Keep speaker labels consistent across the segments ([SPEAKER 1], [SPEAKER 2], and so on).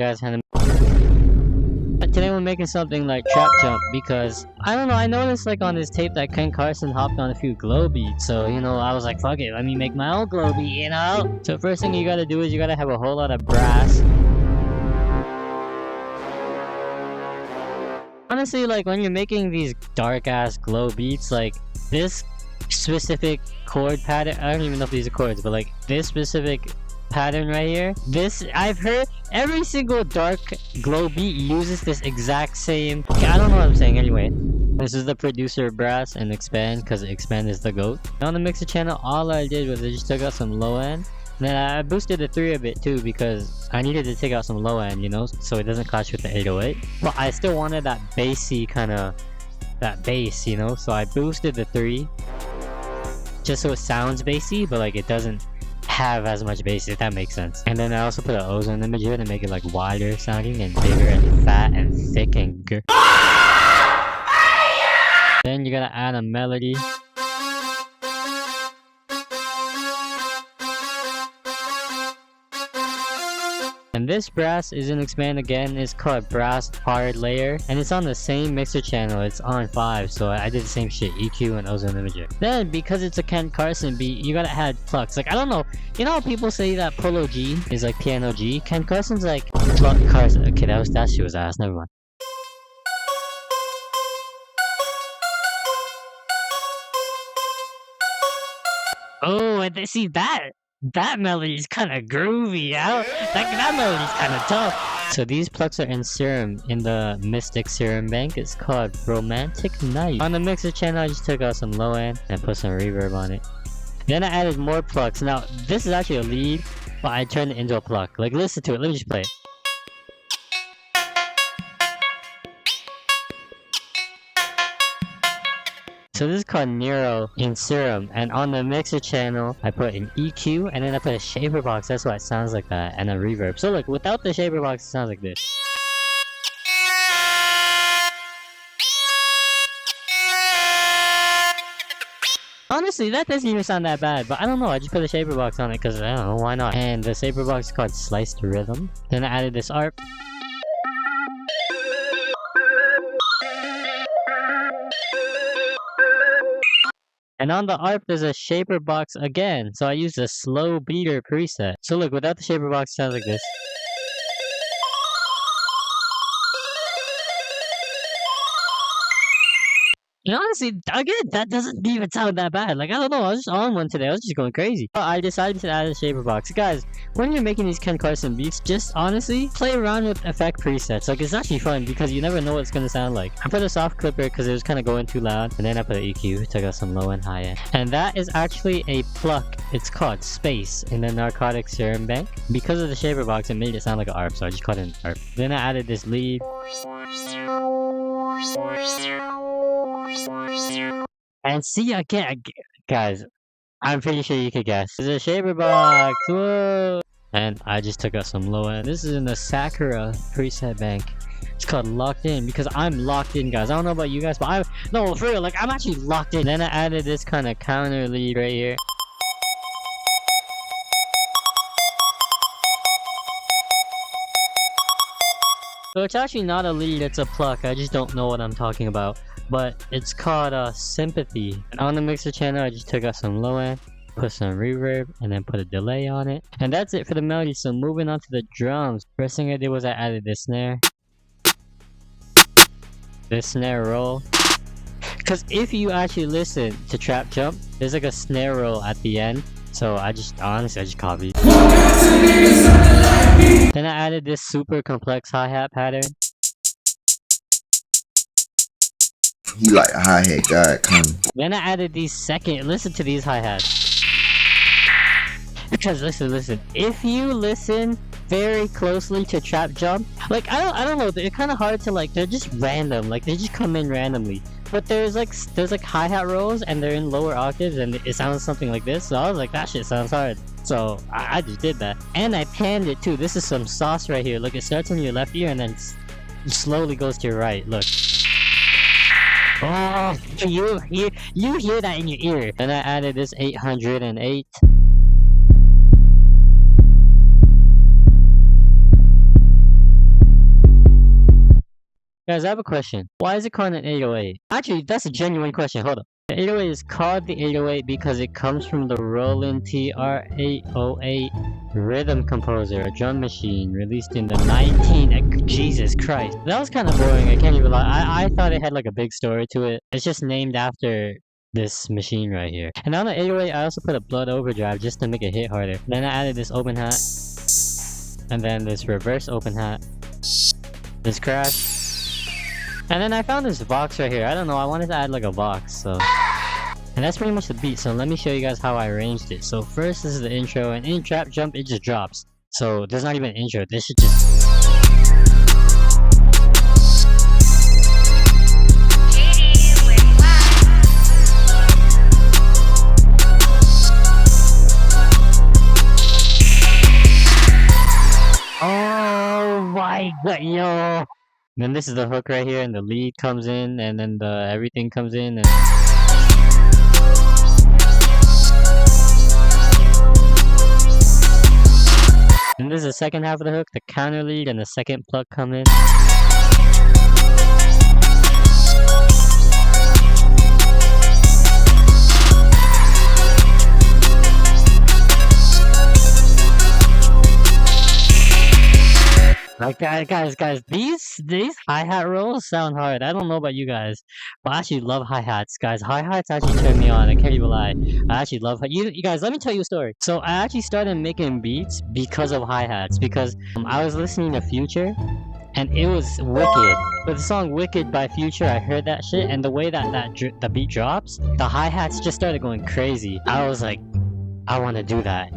[SPEAKER 1] guys how to. Today we're making something like trap jump because I don't know, I noticed like on this tape that Ken Carson hopped on a few glow beats, so you know I was like fuck it, let me make my own glow beat, you know? So first thing you gotta do is you gotta have a whole lot of brass. Honestly, like when you're making these dark ass glow beats, like this specific chord pattern, I don't even know if these are chords, but like this specific pattern right here, this I've heard every single dark glow beat uses this exact same. Okay, I don't know what I'm saying anyway. This is the producer brass and expand because expand is the goat. On the mixer channel, all I did was I just took out some low end. And then I boosted the 3 a bit too because I needed to take out some low end, you know, so it doesn't clash with the 808. But I still wanted that bassy kind of, that bass, you know, so I boosted the 3 just so it sounds bassy, but like it doesn't have as much bass, if that makes sense. And then I also put an ozone image here to make it like wider sounding and bigger and fat and thick and good. Then you gotta add a melody. And this brass is in expand again. It's called brass hard layer, and it's on the same mixer channel. It's on 5, so I did the same shit, EQ and ozone imager. Then because it's a Ken Carson beat, you gotta add Plucks. Like I don't know, you know how people say that Polo G is like piano G? Ken Carson's like Pluck Carson. Okay, that shit was ass, never mind. Oh, and see that melody is kind of groovy, yeah? That melody's kind of tough. So these Plucks are in serum, in the Mystic Serum Bank. It's called Romantic Night. On the mixer channel, I just took out some low end and put some reverb on it. Then I added more Plucks. Now, this is actually a lead, but I turned it into a pluck. Like, listen to it. Let me just play it. So this is called Nero in Serum, and on the mixer channel I put an EQ and then I put a shaper box, that's why it sounds like that, and a reverb. So look, without the shaper box it sounds like this. Honestly, that doesn't even sound that bad, but I don't know, I just put a shaper box on it because I don't know, why not? And the shaper box is called Sliced Rhythm. Then I added this ARP. And on the ARP, there's a shaper box again, so I used a slow beater preset. So look, without the shaper box, it sounds like this. And honestly, again, that doesn't even sound that bad. Like, I don't know, I was just on one today, I was just going crazy. But I decided to add a shaper box. Guys, when you're making these Ken Carson beats, just honestly, play around with effect presets. Like, it's actually fun because you never know what it's gonna sound like. I put a soft clipper because it was kind of going too loud. And then I put an EQ, took out some low and high end. And that is actually a pluck. It's called Space in the Narcotic Serum Bank. Because of the shaper box, it made it sound like an ARP, so I just called it an ARP. Then I added this lead. And see, again, guys, I'm pretty sure you could guess. There's a shaper box, whoa! And I just took out some low end. This is in the Sakura preset bank. It's called Locked In because I'm locked in, guys. I don't know about you guys, but no, for real, like I'm actually locked in. Then I added this kind of counter lead right here. So it's actually not a lead, it's a pluck. I just don't know what I'm talking about. But it's called Sympathy. And on the mixer channel, I just took out some low end, put some reverb, and then put a delay on it. And that's it for the melody. So moving on to the drums. First thing I did was I added this snare. This snare roll. Because if you actually listen to Trap Jump, there's like a snare roll at the end. So honestly, I just copied. Then I added this super complex hi-hat pattern.
[SPEAKER 2] You like a hi-hat guy, come.
[SPEAKER 1] Then I added listen to these hi-hats. Because listen, if you listen very closely to Trap Jump, like I don't know, they're kind of hard to like, they're just random, like they just come in randomly. But there's like hi-hat rolls and they're in lower octaves and it sounds something like this, so I was like, that shit sounds hard. So I just did that. And I panned it too. This is some sauce right here. Look, it starts on your left ear and then slowly goes to your right. Look. Oh, you hear that in your ear. And I added this 808. Guys, I have a question. Why is it called an 808? Actually, that's a genuine question. Hold up. The 808 is called the 808 because it comes from the Roland TR-808 rhythm composer, a drum machine released in the Jesus Christ. That was kind of boring, I can't even lie. I thought it had like a big story to it. It's just named after this machine right here. And on the 808, I also put a blood overdrive just to make it hit harder. Then I added this open hat. And then this reverse open hat. This crash. And then I found this Vox right here. I don't know, I wanted to add like a Vox, so... And that's pretty much the beat, so let me show you guys how I arranged it. So first, this is the intro, and in Trap Jump, it just drops. So there's not even an intro, this should just... Oh my god, yo! Then this is the hook right here, and the lead comes in, and then the everything comes in, and... And this is the second half of the hook, the counter lead, and the second pluck come in. Like guys, these hi-hat rolls sound hard. I don't know about you guys, but I actually love hi-hats, guys. Hi-hats actually turn me on. I can't even lie. I actually love you guys. Let me tell you a story. So I actually started making beats because of hi-hats, because I was listening to Future, and it was Wicked. With the song Wicked by Future, I heard that shit, and the way that the beat drops, the hi-hats just started going crazy. I was like, I want to do that.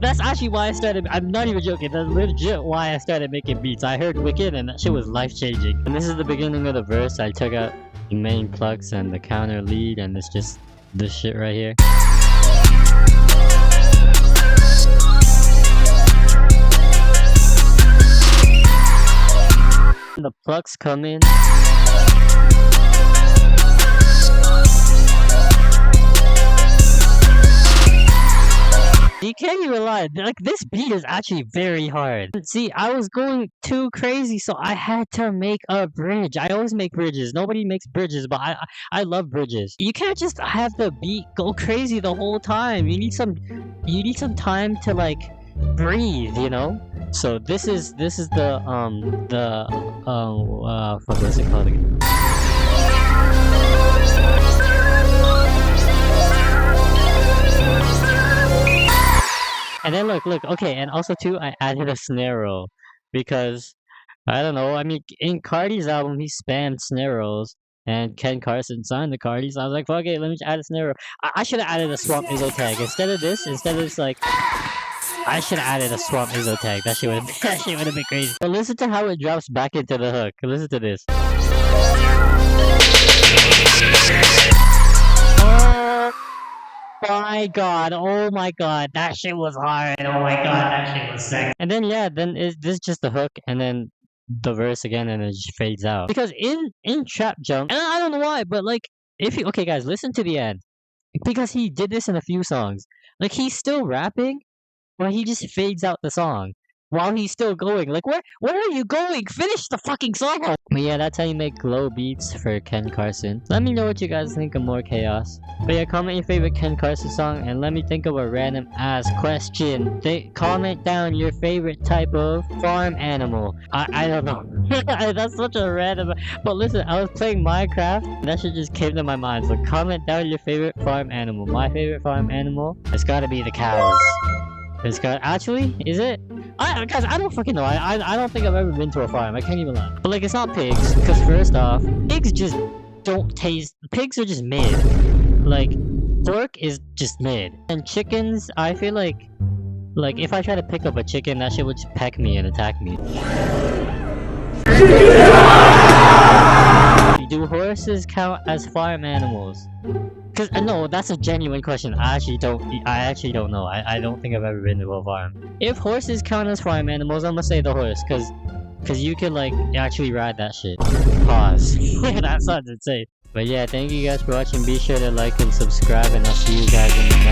[SPEAKER 1] That's actually why I started. I'm not even joking. That's legit why I started making beats. I heard Wicked and that shit was life-changing. And this is the beginning of the verse. I took out the main plucks and the counter lead, and it's just this shit right here. The plucks come in. You can't even lie, like this beat is actually very hard. See, I was going too crazy, so I had to make a bridge. I always make bridges. Nobody makes bridges, but I love bridges. You can't just have the beat go crazy the whole time. You need some time to like breathe, you know? So this is the fuck, what's it called again? And then look, okay, and also too, I added a snare roll, because, I don't know, I mean, in Cardi's album, he spammed snare rolls, and Ken Carson signed the Cardi, so I was like, fuck it, let me just add a snare roll. I should have added a Swamp Izzo tag, instead of this, like, I should have added a Swamp Izzo tag, that shit would have been crazy. But listen to how it drops back into the hook, listen to this. My god, oh my god, that shit was hard. Oh my god, that shit was sick. And then yeah, then this is just the hook, and then the verse again, and it just fades out. Because in Trap Jump, and I don't know why, but like, okay guys, listen to the end. Because he did this in a few songs. Like, he's still rapping, but he just fades out the song while he's still going. Like, where are you going? Finish the fucking song! But yeah, that's how you make glow beats for Ken Carson. Let me know what you guys think of more chaos. But yeah, comment your favorite Ken Carson song, and let me think of a random ass question. Comment down your favorite type of farm animal. I don't know. That's such a random... But listen, I was playing Minecraft, and that shit just came to my mind. So comment down your favorite farm animal. My favorite farm animal, it's gotta be the cows. It's got actually, is it? Guys, I don't fucking know. I don't think I've ever been to a farm. I can't even lie. But like, it's not pigs, because first off, pigs just don't taste. Pigs are just mid. Like, pork is just mid. And chickens, I feel like if I try to pick up a chicken, that shit would just peck me and attack me. Do horses count as farm animals? Cause no, that's a genuine question. I actually don't know. I don't think I've ever been to a farm. If horses count as farm animals, I'm gonna say the horse, cause you can like actually ride that shit. Pause. That sounds insane. But yeah, thank you guys for watching. Be sure to like and subscribe, and I'll see you guys in the next